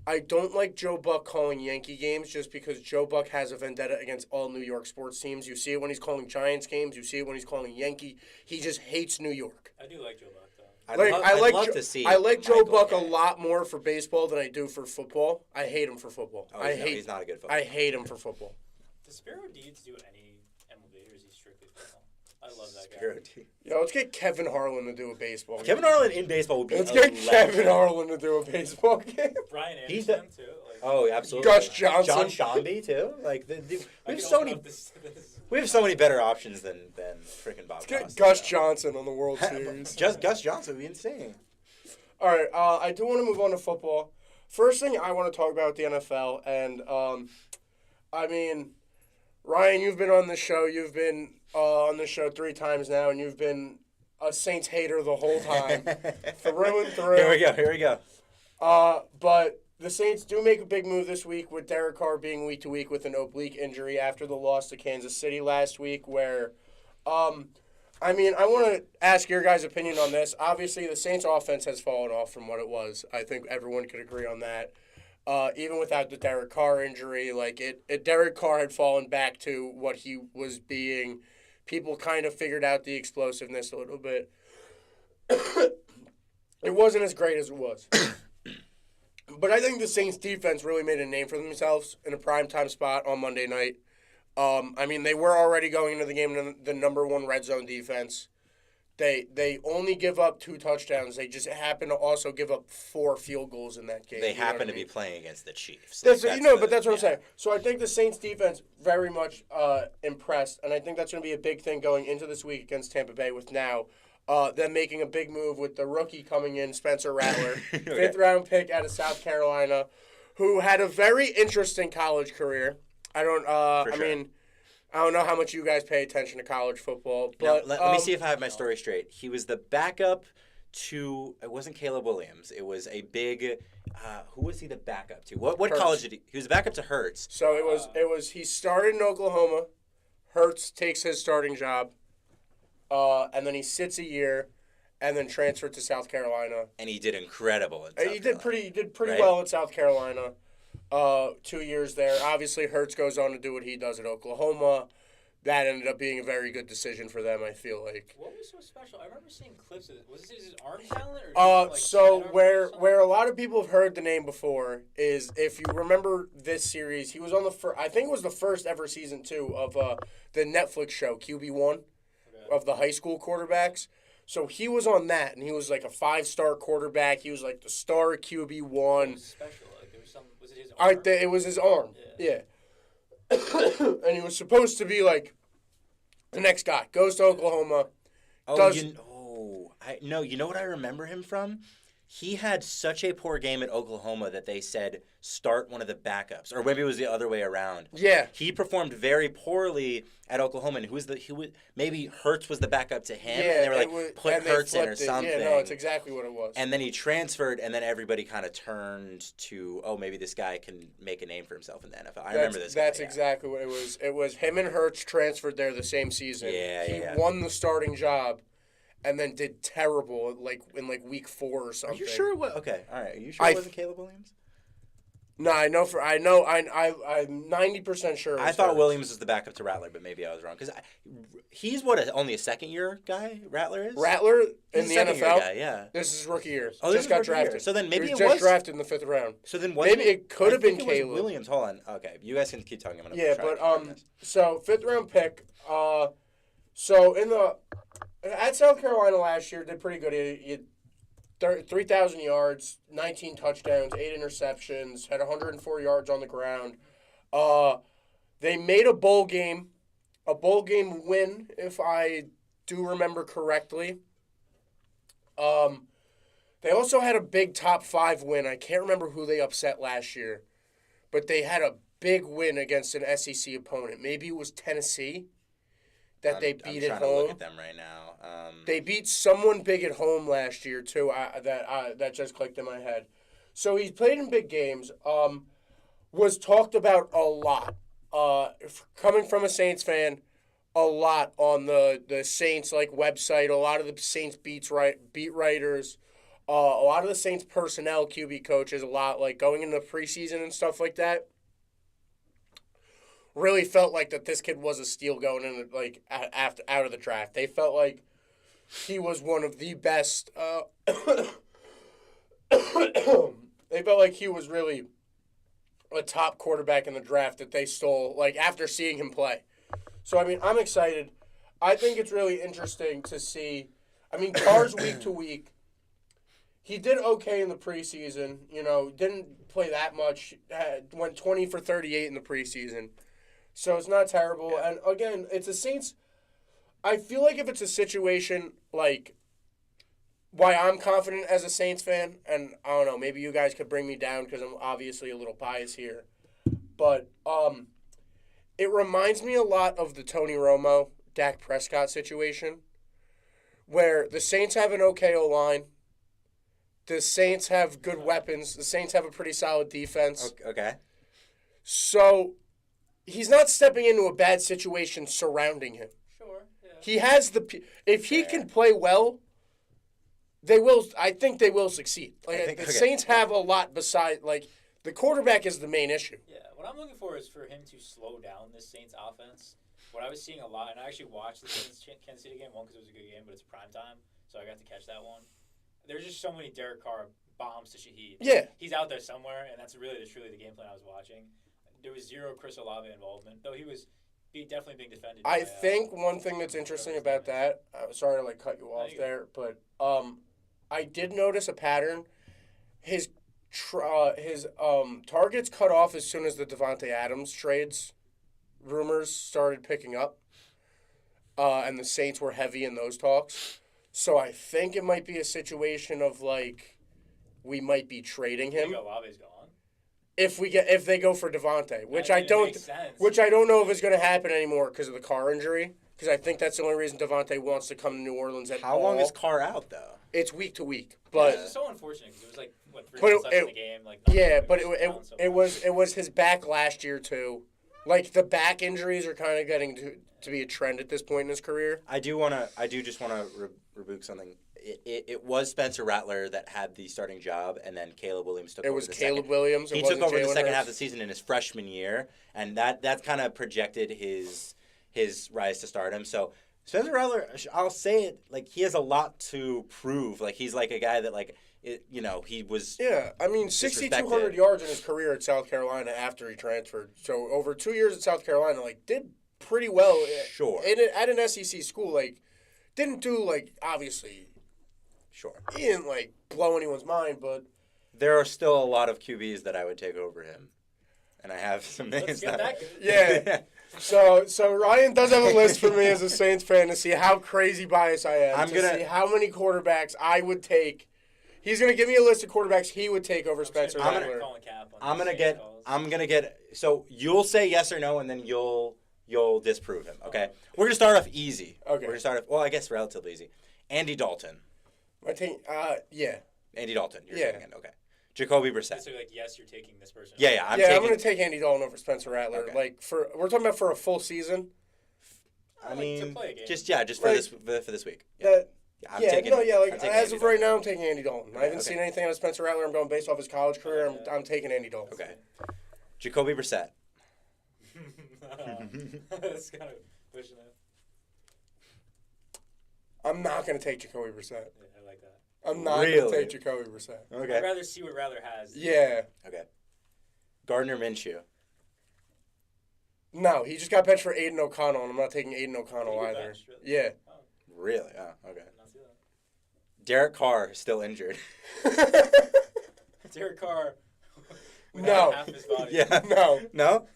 I don't like Joe Buck calling Yankee games just because Joe Buck has a vendetta against all New York sports teams. You see it when he's calling Giants games. You see it when he's calling Yankee. He just hates New York. I do like Joe Buck, though. I'd love to see. I like Joe Michael Buck a Kay. lot more for baseball than I do for football. I hate him for football. Oh, he's not a good football. I hate him for football. Does Spiro Deeds do any MLB, or is he strictly football? I love that Spiro guy. Deeds. Yo, let's get Kevin Harlan to do a baseball game. Kevin Harlan in baseball would be Let's get electric. Kevin Harlan to do a baseball game. Brian He's Anderson, too. Like, Oh, absolutely. Gus Johnson. John Shambi too. Like we I have can so open many. up this. We have so many better options than freaking Bob. Let's get Costas. Gus Johnson on the World Series. Just Gus Johnson would be insane. All right, I do want to move on to football. First thing I want to talk about the NFL, and I mean, Ryan, you've been on this show. You've been on this show 3 times now, and you've been a Saints hater the whole time, through and through. Here we go. But the Saints do make a big move this week with Derek Carr being week to week with an oblique injury after the loss to Kansas City last week, where, I mean, I want to ask your guys' opinion on this. Obviously, the Saints' offense has fallen off from what it was. I think everyone could agree on that. Even without the Derek Carr injury, Derek Carr had fallen back to what he was being. People kind of figured out the explosiveness a little bit. It wasn't as great as it was. But I think the Saints' defense really made a name for themselves in a primetime spot on Monday night. I mean, they were already going into the game the number 1 red zone defense. They only give up 2 touchdowns. They just happen to also give up 4 field goals in that game. They you know happen what I to be mean? playing against the Chiefs. That's what I'm saying. So I think the Saints defense very much impressed, and I think that's going to be a big thing going into this week against Tampa Bay with now them making a big move with the rookie coming in, Spencer Rattler, 5th-round pick out of South Carolina, who had a very interesting college career. I don't know how much you guys pay attention to college football, but let me see if I have my story straight. He was the backup to. It wasn't Caleb Williams. It was a big. Who was he the backup to? What Hurts. college did he? He was the backup to Hurts. So it was he started in Oklahoma. Hurts takes his starting job, and then he sits a year, and then transferred to South Carolina. And he did incredible. He did pretty Right? well at South Carolina. 2 years there. Obviously, Hurts goes on to do what he does at Oklahoma. That ended up being a very good decision for them, I feel like. What was so special? I remember seeing clips of it. Was this his arm talent? Or So where a lot of people have heard the name before is, if you remember this series, he was on I think it was the first ever season 2 of the Netflix show QB1 of the high school quarterbacks. So he was on that, and he was like a 5-star quarterback. He was like the star QB1. What was special? Like, there was some. Was it his arm? It was his arm. Yeah. And he was supposed to be like the next guy. Goes to Oklahoma. You know what I remember him from? He had such a poor game at Oklahoma that they said start one of the backups, or maybe it was the other way around. Yeah. He performed very poorly at Oklahoma, and maybe Hurts was the backup to him, and they were like, put Hurts in or something. Yeah, no, it's exactly what it was. And then he transferred, and then everybody kind of turned to, maybe this guy can make a name for himself in the NFL. I remember this. That's exactly what it was. It was him and Hurts transferred there the same season. He won the starting job, and then did terrible in week 4 or something. Are you sure it was? Okay, all right. Are you sure it wasn't Caleb Williams? No, I'm 90% sure. I thought Williams was the backup to Rattler, but maybe I was wrong. Because he's only a second-year guy, Rattler is? Rattler in He's the a second-year NFL? guy, yeah. This is his rookie year. Oh, this just is got rookie year. drafted. So then maybe he it was was just drafted in the 5th round. So then maybe it could have been Caleb. Caleb Williams. Hold on. Okay, you guys can keep talking. I'm gonna yeah, try but to this. so 5th round pick. So at South Carolina last year, did pretty good. He 3,000 yards, 19 touchdowns, 8 interceptions, had 104 yards on the ground. They made a bowl game win, if I do remember correctly. They also had a big top 5 win. I can't remember who they upset last year, but they had a big win against an SEC opponent. Maybe it was Tennessee that they beat at home. I'm trying to look at them right now. They beat someone big at home last year too. That just clicked in my head. So he's played in big games. Was talked about a lot. Coming from a Saints fan, a lot on the Saints website. A lot of the Saints beat writers. a lot of the Saints personnel, QB coaches, a lot like going into preseason and stuff like that. Really felt like that this kid was a steal going in like after out of the draft. They felt like he was one of the best. They felt like he was really a top quarterback in the draft that they stole. Like after seeing him play, so I mean I'm excited. I think it's really interesting to see. I mean, Carr's week to week. He did okay in the preseason. You know, didn't play that much. Went 20 for 38 in the preseason. So it's not terrible. And again, it's the Saints. I feel like if it's a situation like why I'm confident as a Saints fan, and I don't know, maybe you guys could bring me down because I'm obviously a little biased here. But it reminds me a lot of the Tony Romo, Dak Prescott situation where the Saints have an okay O-line. The Saints have good weapons. The Saints have a pretty solid defense. Okay. So he's not stepping into a bad situation surrounding him. Sure. Yeah. He has if he can play well, they will. I think they will succeed. Like the Saints have a lot beside like the quarterback is the main issue. Yeah. What I'm looking for is for him to slow down this Saints offense. What I was seeing a lot, and I actually watched the Saints Kansas City game, one because it was a good game, but it's prime time, so I got to catch that one. There's just so many Derek Carr bombs to Shaheed. Yeah. He's out there somewhere, and that's really truly the game plan I was watching. There was zero Chris Olave involvement, though he was definitely being defended. I think one thing that's interesting about that, sorry to cut you off there, but I did notice a pattern. His targets cut off as soon as the Devontae Adams trades rumors started picking up, and the Saints were heavy in those talks. So I think it might be a situation of like we might be trading him. Olave's gone. If they go for Devontae, which I don't know if it's going to happen anymore because of the Carr injury. Because I think that's the only reason Devontae wants to come to New Orleans at How long is Carr out though? It's week to week, but it's so unfortunate because it was like what 3 months left in the game. Like it was his back last year too. Like the back injuries are kind of getting to be a trend at this point in his career. I do just want to rebuke something. It was Spencer Rattler that had the starting job, and then Caleb Williams took over. It was the Caleb second. Williams. He took over the second half of the season in his freshman year, and that kind of projected his rise to stardom. So Spencer Rattler, I'll say it, like he has a lot to prove. Like he's like a guy that like. He was. Yeah, I mean, 6,200 yards in his career at South Carolina after he transferred. So over 2 years at South Carolina, like did pretty well. Sure. At an SEC school, like didn't do like obviously. Sure. He didn't like blow anyone's mind, but there are still a lot of QBs that I would take over him, and I have some names. Yeah. So Ryan does have a list for me as a Saints fan to see how crazy biased I am. See how many quarterbacks I would take. He's gonna give me a list of quarterbacks he would take over Spencer Rattler. I'm gonna get. So you'll say yes or no, and then you'll disprove him. Okay. We're gonna start off easy. Okay. We're gonna start off. Well, I guess relatively easy. Andy Dalton. I think. Yeah. Andy Dalton. You're taking it. Okay. Jacoby Brissett. So like yes, you're taking this person. Yeah. I'm gonna take Andy Dalton over Spencer Rattler. Okay. Like we're talking about for a full season. I mean, to play a game. just for this week. Yeah. As of right now, I'm taking Andy Dalton. I haven't seen anything out of Spencer Rattler. I'm going based off his college career. I'm taking Andy Dalton. Okay. Jacoby Brissett. That's kind of pushing it. I'm not going to take Jacoby Brissett. Yeah, I like that. I'm not going to take Jacoby Brissett. Okay. I'd rather see what Rattler has. Yeah. Okay. Gardner Minshew. No, he just got benched for Aiden O'Connell, and I'm not taking Aiden O'Connell either. Benched, really? Yeah. Oh. Really? Oh, okay. Derek Carr is still injured. Derek Carr. No. Half his body. Yeah. No?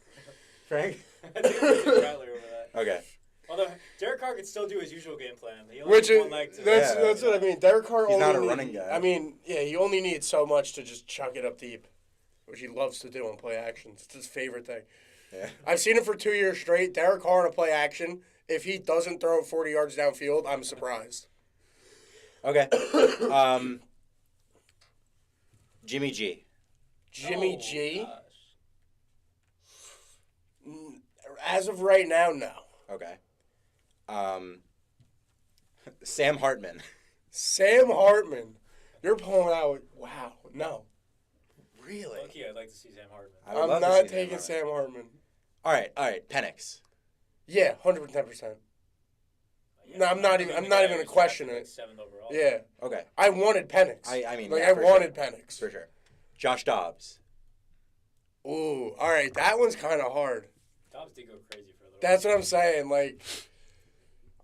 Frank? I think I'd take Rattler over that. Okay. Although Derek Carr could still do his usual game plan. He only Which has is one leg to that's what I mean. Derek Carr. He's not a running guy. I mean, yeah, he only needs so much to just chuck it up deep, which he loves to do on play action. It's his favorite thing. Yeah. I've seen it for 2 years straight. Derek Carr on a play action. If he doesn't throw it 40 yards downfield, I'm surprised. Okay. Jimmy G. Jimmy G. Gosh. As of right now, no. Okay. Sam Hartman. Sam Hartman. You're pulling out. Wow. No. Really? Okay, I'd like to see Sam Hartman. I would I'm love to not see taking Sam Sam Hartman. All right. Penix. Yeah, 110%. Yeah, No, I'm not even gonna question it. 7th overall. Yeah. Okay. I wanted Penix. I mean, like yeah, I for wanted sure. Penix. For sure. Josh Dobbs. Ooh, all right. That one's kind of hard. Dobbs did go crazy for a little. That's what I'm saying. Like,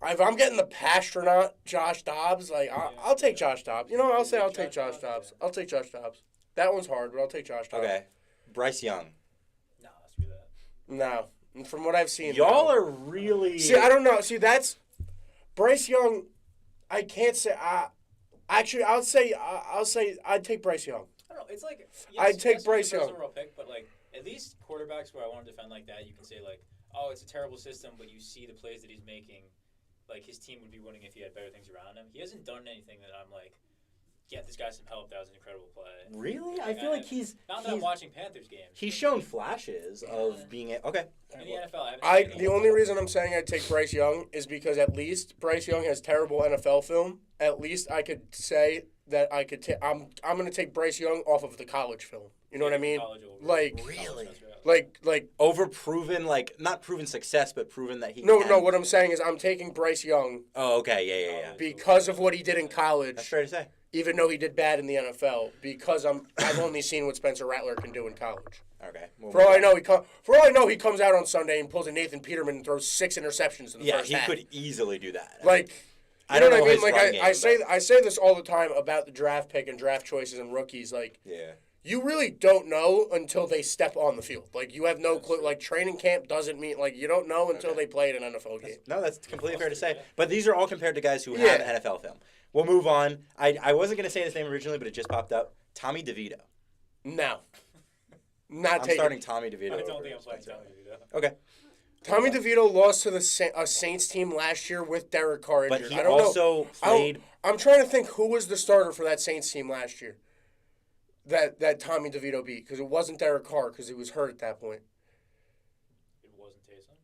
if I'm getting the Pastronaut Josh Dobbs, like I'll take Josh Dobbs. You know, what? I'll say I'll take Josh Dobbs. I'll take Josh Dobbs. That one's hard, but I'll take Josh Dobbs. Okay. Bryce Young. No, screw that. No, and from what I've seen, Y'all no. are really. See, I don't know. See, that's Bryce Young. I can't say. Actually, I'll say I'd take Bryce Young. I don't know. It's like I'd take it's Bryce a Young. overall pick, but like at least quarterbacks where I want to defend like that, you can say like, oh, it's a terrible system, but you see the plays that he's making. Like his team would be winning if he had better things around him. He hasn't done anything that I'm like, get this guy some help. That was an incredible play. Really? I feel like he's. Not that I'm watching Panthers games. He's shown flashes of being okay. In the NFL, I haven't seen The only reason I'm saying I'd take Bryce Young is because at least Bryce Young has terrible NFL film. At least I could say that I could. I'm going to take Bryce Young off of the college film. You know what I mean? Like Really? like Over proven, like not proven success, but proven that he. no. can. What I'm saying is I'm taking Bryce Young Oh, okay. Yeah. because of what he did in That's college. fair to say. Even though he did bad in the NFL, because I've only seen what Spencer Rattler can do in college. Okay. Well, For all I know, he comes out on Sunday and pulls a Nathan Peterman and throws 6 interceptions in the yeah, first he half. could easily do that. Like, I you don't know know what I his mean? run Like game, I say this all the time about the draft pick and draft choices and rookies. Like, Yeah. you really don't know until they step on the field. Like, you have no clue. Like, training camp doesn't mean like you don't know until they play an NFL game. No, that's completely fair to say. But these are all compared to guys who Yeah. have NFL film. We'll move on. I wasn't going to say his name originally, but it just popped up. Tommy DeVito. No, not I'm taking. starting Tommy DeVito. I don't over think I'm playing Spencer Tommy Rattler. DeVito. Okay. Tommy DeVito lost to a Saints team last year with Derek Carr But injured. he I don't also know. played. I'm trying to think who was the starter for that Saints team last year. That Tommy DeVito beat, because it wasn't Derek Carr because he was hurt at that point. It wasn't Taysom.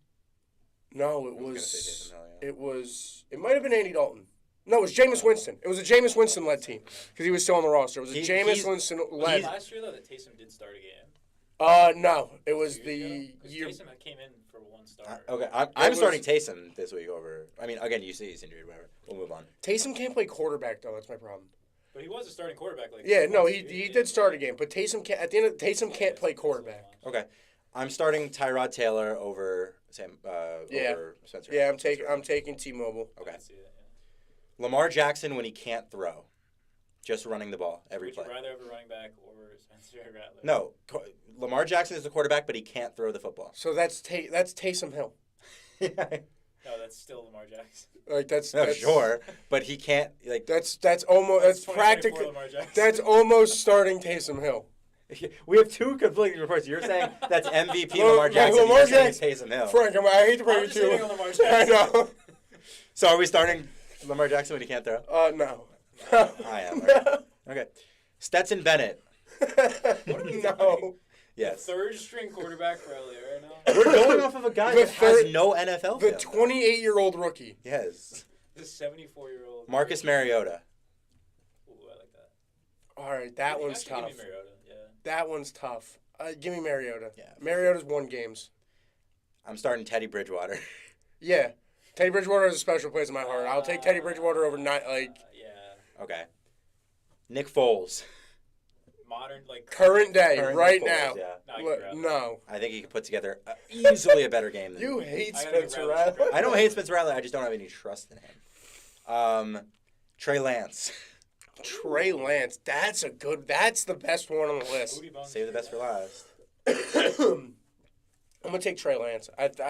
No, it I was gonna was. say Taysom Hill, yeah. It was. It might have been Andy Dalton. No, it was Jameis Winston. It was a Jameis Winston led team because he was still on the roster. It was a Jameis Winston led. Last year though, that Taysom did start a game. No, it was 2 the years ago? 'Cause year. Taysom came in for one start. Okay, I'm was- starting Taysom this week over. I mean, again, you see he's injured, whatever. We'll move on. Taysom can't play quarterback though. That's my problem. But he was a starting quarterback. Like Yeah, no, last he year. did start a game, but Taysom can't. At the end of Taysom can't play quarterback. Okay, I'm starting Tyrod Taylor over Sam. Yeah. Over Spencer. Yeah, Spencer. I'm taking T-Mobile. Okay. I can see it, yeah. Lamar Jackson when he can't throw, just running the ball every Would play. you rather have a running back or Spencer Rattler? No, Lamar Jackson is the quarterback, but he can't throw the football. So that's Taysom Hill. No, that's still Lamar Jackson. Like that's Sure, but he can't like. That's almost that's 2024 practically Lamar Jackson. that's almost starting Taysom Hill. We have two conflicting reports. You're saying that's MVP Well, Lamar Jackson. Lamar You're saying it's Jackson- Taysom Hill. Frank, I hate to break I'm it just to you. hitting on Lamar I Jackson. know. So are we starting Lamar Jackson when he can't throw? No. I am. Okay. Stetson Bennett. No. Yes. Third string quarterback for LA right now. We're going off of a guy The that has third- no NFL The film. 28-year-old rookie. Yes. The 74-year-old Marcus Mariota. Ooh, I like that. All right, that Actually, one's give me tough. Mariota, yeah. That one's tough. Give me Mariota. Yeah. Mariota's won games. I'm starting Teddy Bridgewater. Yeah. Teddy Bridgewater has a special place in my heart. I'll take Teddy Bridgewater over Yeah. Okay. Nick Foles. Modern, like current day, Current right Nick Foles, now. Yeah. No, I can Look, grab it. no. I think he could put together easily a better game than You me. hate I gotta Spencer grab Rattler. this. I don't hate Spencer Rattler. I just don't have any trust in him. Trey Lance. Trey Lance. That's the best one on the list. Booty bumps. Save the best for last. I'm going to take Trey Lance.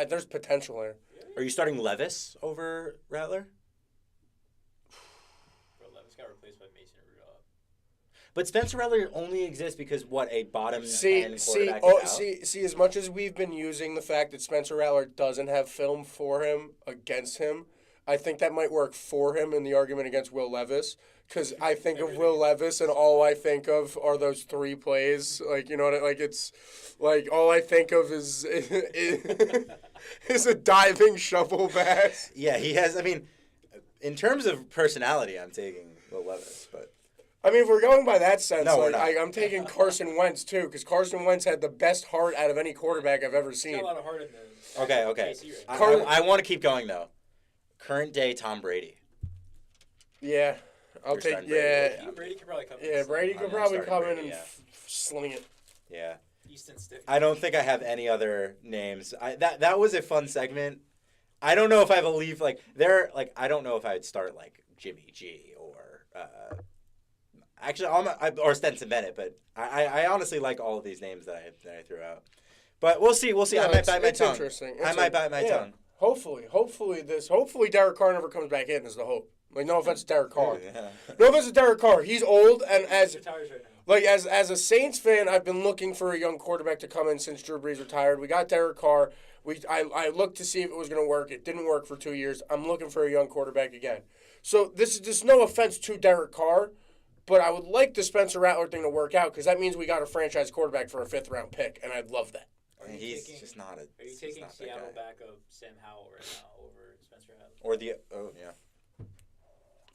There's potential there. Are you starting Levis over Rattler? Bro, Levis got replaced by Mason Rudolph. But Spencer Rattler only exists because what a bottom See, 10 see, quarterback oh, is out. see. As much as we've been using the fact that Spencer Rattler doesn't have film for him against him, I think that might work for him in the argument against Will Levis. Because I think of Will Levis and all I think of are those 3 plays. Like, you know what? Like, it's like all I think of is a diving shovel pass. Yeah, he has. I mean, in terms of personality, I'm taking Will Levis, but I mean, if we're going by that sense, No, we're like, not. I'm taking Carson Wentz, too, because Carson Wentz had the best heart out of any quarterback I've ever He's seen. got a lot of heart in the Okay. KC right now. I want to keep going though. Current day Tom Brady. Yeah. I'll You're take, starting Brady, yeah. You Brady could probably come in. Yeah, Brady I'm could gonna probably start come in Brady, and yeah. sling it. Yeah. Easton Stick. I don't think I have any other names. That was a fun segment. I don't know if I believe I don't know if I'd start like Jimmy G or actually or Stenson Bennett, but I honestly like all of these names that I threw out. But we'll see. No, I might bite my it's tongue. interesting. I might bite my tongue. Hopefully Derek Carr never comes back in is the hope. Like, no offense to Derek Carr. Yeah. No offense to Derek Carr. He's old, and He retires right now. like as a Saints fan, I've been looking for a young quarterback to come in since Drew Brees retired. We got Derek Carr. I looked to see if it was going to work. It didn't work for 2 years. I'm looking for a young quarterback again. So this is just no offense to Derek Carr, but I would like the Spencer Rattler thing to work out because that means we got a franchise quarterback for a 5th-round pick, and I'd love that. He's just not a. Are you he's taking not that Seattle guy. back of Sam Howell right now over Spencer Rattler? Or yeah.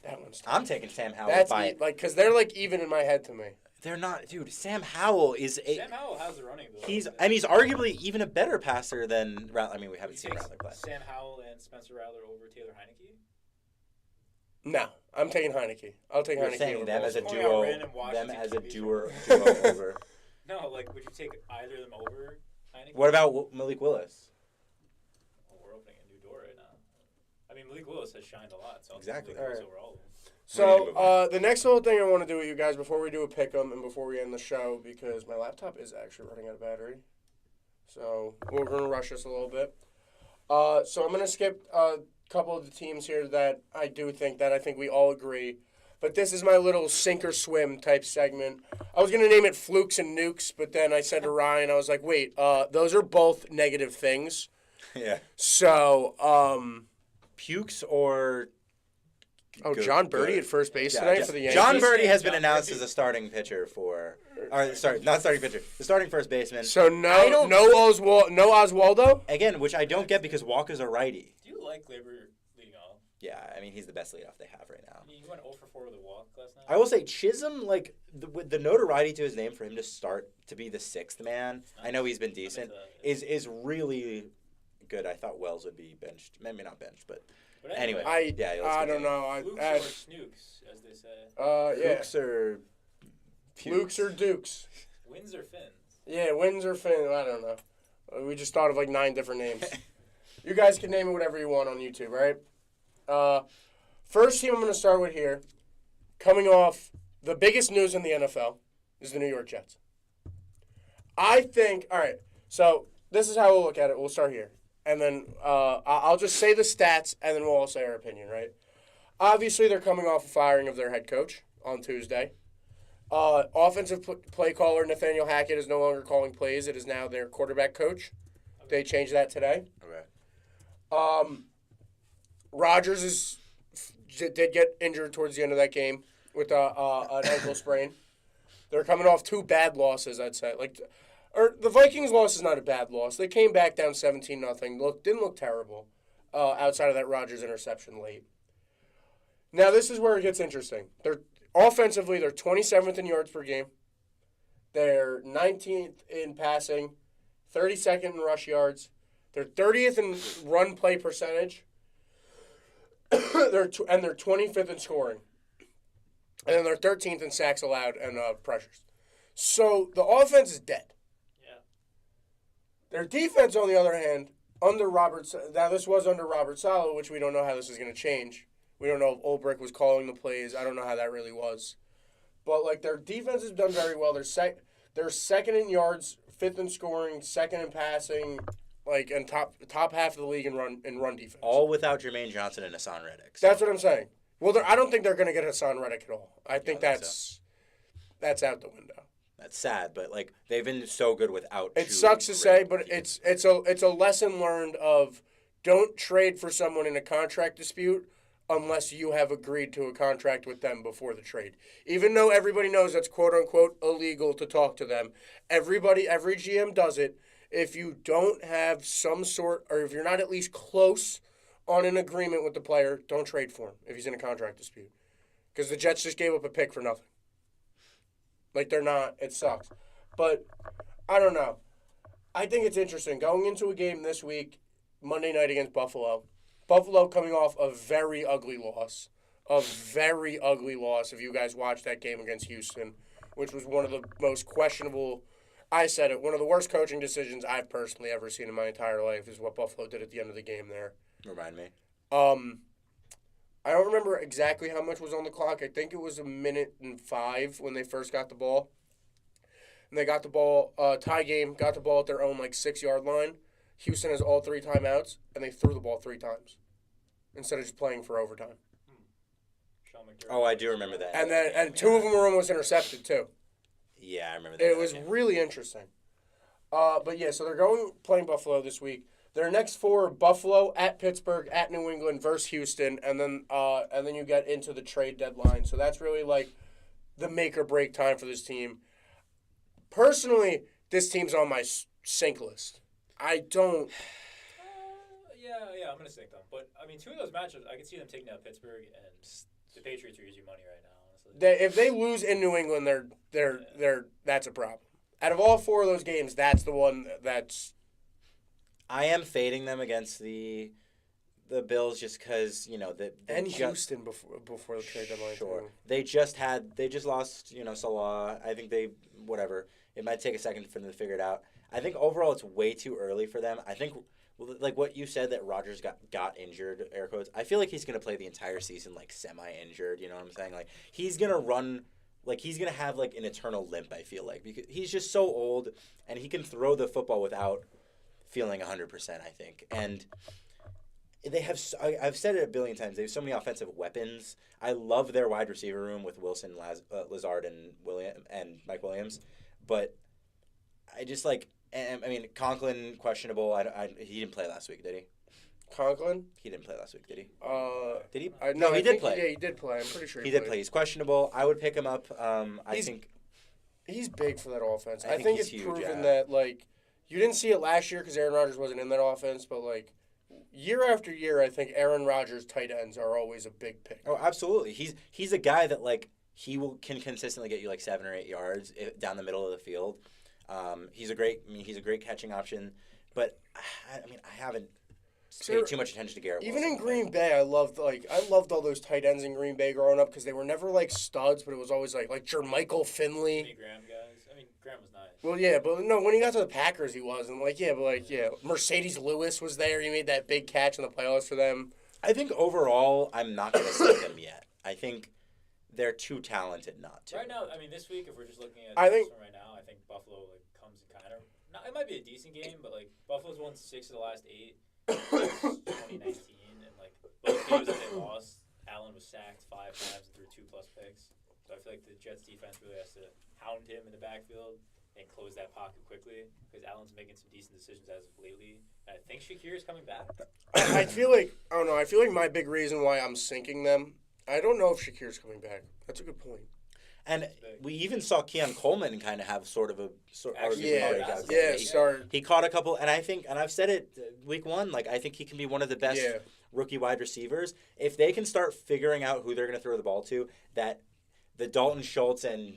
That one's tough. I'm taking Sam Howell That's by. because they're like even in my head to me. They're not, dude. Sam Howell is a. Sam Howell has the running ability. He's arguably even a better passer than Rattler. I mean, we haven't Would seen you take Rattler play. Sam Howell and Spencer Rattler over Taylor Heineke? No, I'm taking Heineke. I'll take You're Heineke. saying over them both. as a Pulling out duo. random Them Washington as a TV duo shows. over. No, like, would you take either of them over Heineke? What about Malik Willis? Well, we're opening a new door right now. I mean, Malik Willis has shined a lot, so I'll take Exactly. Malik Willis Alright. over all of them. So the next little thing I want to do with you guys before we do a pick 'em and before we end the show, because my laptop is actually running out of battery, so we're gonna rush this a little bit. So I'm gonna skip a couple of the teams here that I think we all agree. But this is my little sink or swim type segment. I was going to name it Flukes and Nukes, but then I said to Ryan, I was like, wait, those are both negative things. Yeah. So, Pukes or. John Birdie at first base tonight for the Yankees. John Birdie has been John announced Birdie. as a starting pitcher for. Or sorry, not starting pitcher. The starting first baseman. So I don't- no Oswaldo? Again, which I don't get because Walker's a righty. Do you like Glaber leading off? Yeah, I mean he's the best leadoff they have right now. I mean, he went 0 for 4 with a walk last night. I will say Chisholm, like with the notoriety to his name for him to start to be the 6th man. I know he's been decent. Is really good. I thought Wells would be benched. Maybe not benched, but anyway. I don't continue. know. Flukes or snooks, as they say. Yeah. Pukes or Flukes or Dukes? Wins or fins? Yeah, wins or Finn. I don't know. We just thought of like 9 different names. You guys can name it whatever you want on YouTube, right? First team I'm going to start with here, coming off the biggest news in the NFL, is the New York Jets. I think, all right, so this is how we'll look at it. We'll start here. And then I'll just say the stats, and then we'll all say our opinion, right? Obviously, they're coming off a firing of their head coach on Tuesday. Offensive play caller Nathaniel Hackett is no longer calling plays. It is now their quarterback coach. They changed that today. Okay. Rodgers did get injured towards the end of that game with an ankle sprain. They're coming off 2 bad losses, I'd say. Or the Vikings loss is not a bad loss. They came back down 17-0. Didn't look terrible outside of that Rodgers interception late. Now this is where it gets interesting. Offensively, they're 27th in yards per game. They're 19th in passing, 32nd in rush yards. They're 30th in run play percentage. They're 25th in scoring. And then they're 13th in sacks allowed and pressures. So the offense is dead. Yeah. Their defense, on the other hand, now this was under Robert Saleh, which we don't know how this is going to change. We don't know if Ulbrich was calling the plays. I don't know how that really was. But, their defense has done very well. They're second in yards, 5th in scoring, 2nd in passing, and top half of the league in run defense. All without Jermaine Johnson and Hassan Reddick. That's what I'm saying. Well, I don't think they're going to get Hassan Reddick at all. I think that's out the window. That's sad, but they've been so good without. It sucks to say, but it's a lesson learned of don't trade for someone in a contract dispute unless you have agreed to a contract with them before the trade. Even though everybody knows that's quote-unquote illegal to talk to them, every GM does it. If you don't have some sort, or if you're not at least close on an agreement with the player, don't trade for him if he's in a contract dispute. Because the Jets just gave up a pick for nothing. Like, they're not. It sucks. But, I don't know. I think it's interesting. Going into a game this week, Monday night against Buffalo. Buffalo coming off a very ugly loss. A very ugly loss, if you guys watched that game against Houston, which was one of the most questionable, I said it, one of the worst coaching decisions I've personally ever seen in my entire life is what Buffalo did at the end of the game there. Remind me. I don't remember exactly how much was on the clock. I think it was 1:05 when they first got the ball. And they got the ball, tie game, got the ball at their own, 6-yard line. Houston has all 3 timeouts, and they threw the ball 3 times instead of just playing for overtime. Oh, I do remember that. And 2 of them were almost intercepted, too. Yeah, I remember that. It was really interesting. But, yeah, so they're playing Buffalo this week. Their next 4 are Buffalo, at Pittsburgh, at New England, versus Houston, and then you get into the trade deadline. So that's really, the make-or-break time for this team. Personally, this team's on my sink list. I don't. Yeah, I'm gonna sink them. But I mean, 2 of those matchups, I can see them taking out Pittsburgh, and the Patriots are easy money right now. Honestly, If they lose in New England, they're that's a problem. Out of all 4 of those games, that's the one that's. I am fading them against the Bills just because And Houston before the trade deadline. Sure, too. they just lost Salah. I think whatever. It might take a second for them to figure it out. I think overall it's way too early for them. I think, like what you said, that Rodgers got injured, air quotes. I feel like he's going to play the entire season, semi-injured. You know what I'm saying? He's going to run, he's going to have, an eternal limp, I feel like. Because he's just so old, and he can throw the football without feeling 100%, I think. And they have, I've said it a billion times, they have so many offensive weapons. I love their wide receiver room with Wilson, Lazard, and Mike Williams. But I just Conklin questionable. He didn't play last week, did he? Conklin? He didn't play last week, did he? Did he? No, he did play. Yeah, he did play. I'm pretty sure he did play. He's questionable. I would pick him up. I think he's big for that offense. I think it's he's proven huge, that you didn't see it last year because Aaron Rodgers wasn't in that offense, but year after year, I think Aaron Rodgers' tight ends are always a big pick. Oh, absolutely. He's a guy that can consistently get you 7 or 8 yards down the middle of the field. He's a great catching option, but I haven't paid too much attention to Garrett Wilson. Even in Green Bay, I loved all those tight ends in Green Bay growing up because they were never studs, but it was always like Jermichael Finley. Graham guys. I mean, Graham was nice. Well, yeah, but no, when he got to the Packers, he wasn't. Mercedes Lewis was there. He made that big catch in the playoffs for them. I think overall, I'm not going to say them yet. I think they're too talented not to. Right now, I mean, this week, if we're just looking at this one right now, I think Buffalo comes in kind of. It might be a decent game, but Buffalo's won 6 of the last 8 since 2019, and both games that they lost, Allen was sacked 5 times and threw 2+ picks. So I feel like the Jets defense really has to hound him in the backfield and close that pocket quickly because Allen's making some decent decisions as of lately. And I think Shakir is coming back. I feel like my big reason why I'm sinking them. I don't know if Shakir's coming back. That's a good point. And we even saw Keon Coleman kind of have sort of a breakout game. He caught a couple, and I've said it week 1, I think he can be one of the best rookie wide receivers. If they can start figuring out who they're going to throw the ball to, that the Dalton Schultz and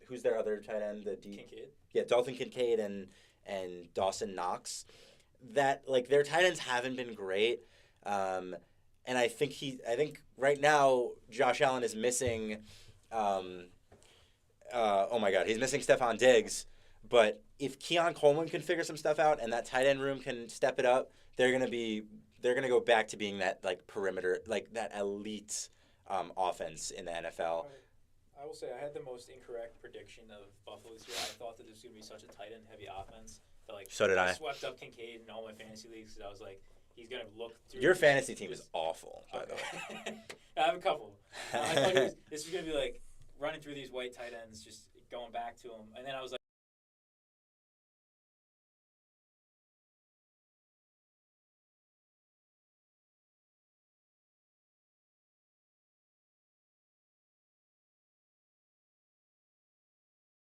who's their other tight end? Kincaid. Yeah, Dalton Kincaid and Dawson Knox. That their tight ends haven't been great. And I think right now Josh Allen is missing. Oh my God, he's missing Stephon Diggs. But if Keon Coleman can figure some stuff out and that tight end room can step it up, they're gonna go back to being that perimeter, that elite offense in the NFL. I will say I had the most incorrect prediction of Buffalo this year. I thought that this was gonna be such a tight end heavy offense. That, so did I. Swept up Kincaid in all my fantasy leagues because I was like, he's going to look through. Your fantasy team is awful, by the way. I have a couple. I thought this was going to be running through these white tight ends, just going back to them. And then I was like,